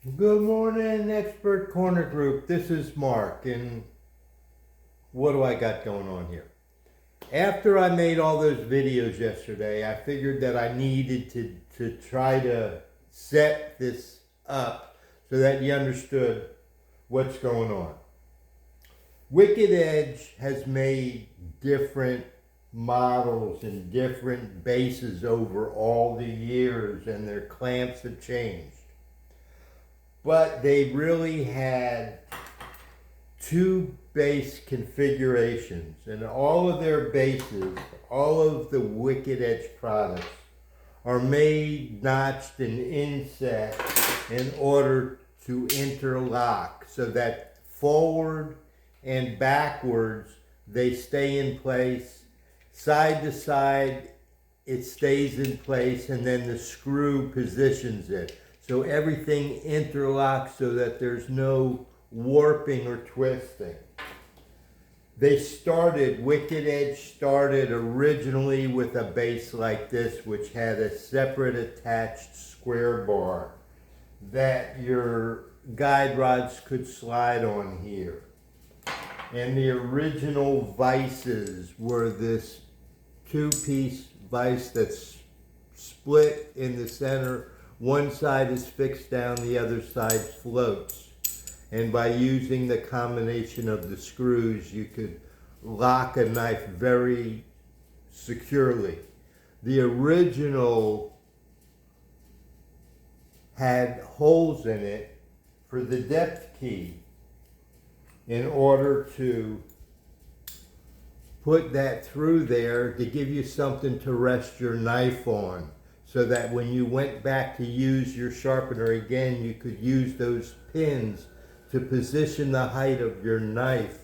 Good morning, Expert Corner Group. This is Mark, and what do I got going on here? After I made all those videos yesterday, I figured that I needed to try to set this up so that you understood what's going on. Wicked Edge has made different models and different bases over all the years, and their clamps have changed. But they really had two base configurations, and all of their bases, all of the Wicked Edge products are made, notched, and inset in order to interlock so that forward and backwards they stay in place, side to side it stays in place, and then the screw positions it. So everything interlocks so that there's no warping or twisting. Wicked Edge started originally with a base like this, which had a separate attached square bar that your guide rods could slide on here. And the original vices were this two-piece vise that's split in the center. One side is fixed down, the other side floats. And by using the combination of the screws, you could lock a knife very securely. The original had holes in it for the depth key in order to put that through there to give you something to rest your knife on, so that when you went back to use your sharpener again, you could use those pins to position the height of your knife,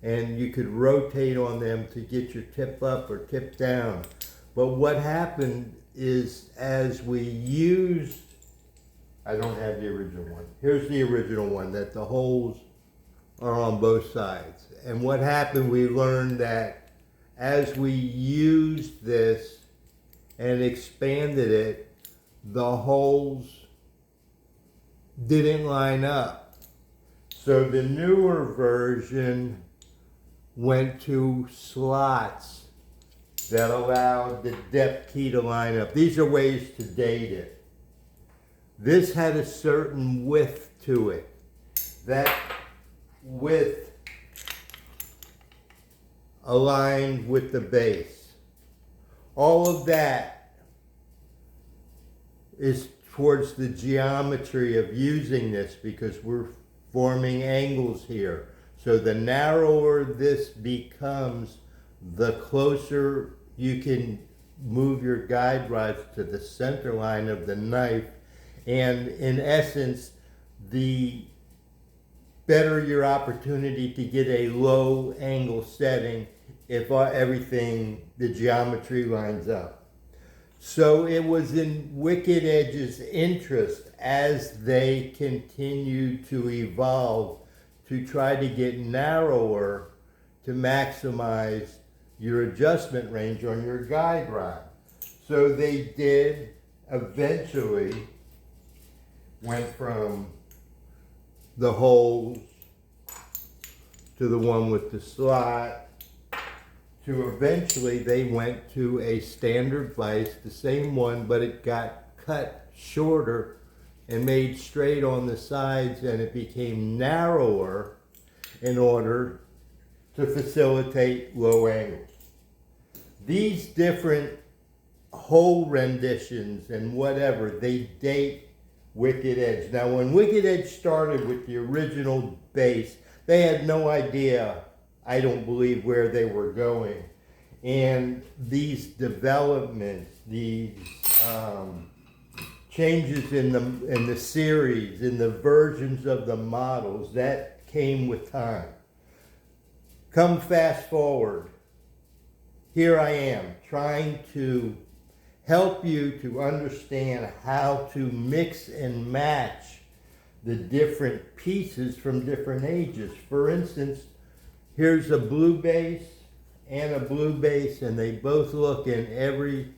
and you could rotate on them to get your tip up or tip down. But what happened is, as we used, I don't have the original one. Here's the original one, that the holes are on both sides. And what happened, we learned that as we used this and expanded it, the holes didn't line up. So the newer version went to slots that allowed the depth key to line up. These are ways to date it. This had a certain width to it. That width aligned with the base. All of that is towards the geometry of using this, because we're forming angles here. So the narrower this becomes, the closer you can move your guide rods to the center line of the knife. And in essence, the better your opportunity to get a low angle setting if the geometry lines up. So it was in Wicked Edge's interest, as they continue to evolve, to try to get narrower to maximize your adjustment range on your guide rod. So they did eventually went from the holes to the one with the slot, to eventually they went to a standard vise, the same one, but it got cut shorter and made straight on the sides, and it became narrower in order to facilitate low angles. These different hole renditions and whatever, they date Wicked Edge. Now, when Wicked Edge started with the original base, they had no idea, I don't believe, where they were going. And these developments, these changes in the series, in the versions of the models, that came with time. Come fast forward, here I am trying to help you to understand how to mix and match the different pieces from different ages. For instance, here's a blue base and a blue base, and they both look in every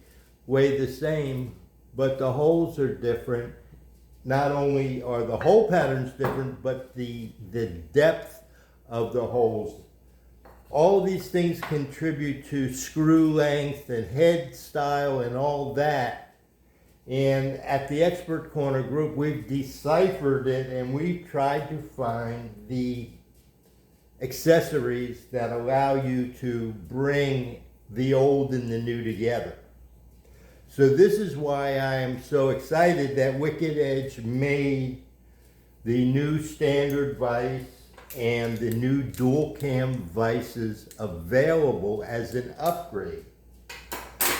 way the same, but the holes are different. not only are the hole patterns different, but the depth of the holes. All these things contribute to screw length and head style and all that. And at the Expert Corner group, we've deciphered it and we've tried to find the accessories that allow you to bring the old and the new together. So this is why I am so excited that Wicked Edge made the new standard vise and the new dual cam vices available as an upgrade.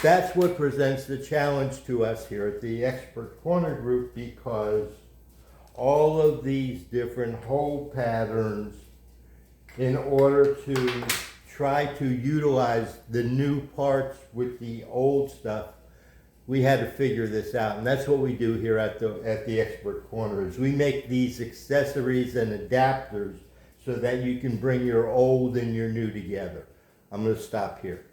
That's what presents the challenge to us here at the Expert Corner group, because all of these different hole patterns, in order to try to utilize the new parts with the old stuff, we had to figure this out. And that's what we do here at the Expert Corner, is we make these accessories and adapters so that you can bring your old and your new together. I'm going to stop here.